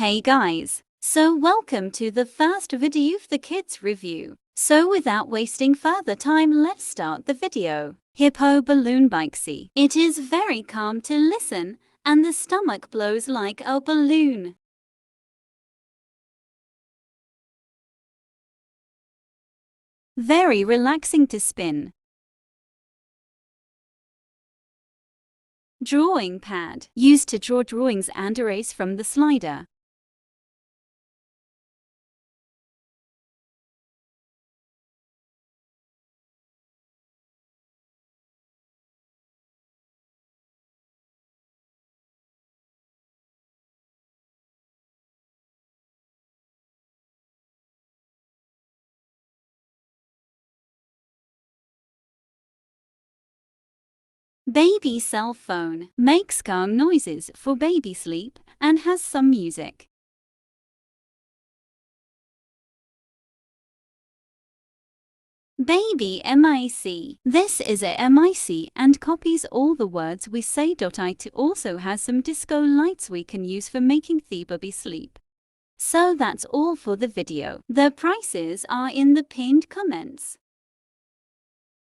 Hey guys, so welcome to the first video of the kids review. So without wasting further time, let's start the video. Hippo Biskie. It is very calm to listen, and the stomach blows like a balloon. Very relaxing to spin. Drawing pad, used to draw drawings and erase from the slider. Baby cell phone, makes calm noises for baby sleep and has some music. Baby mic. This is a mic and copies all the words we say. It also has some disco lights we can use for making the baby sleep. So that's all for the video. The prices are in the pinned comments.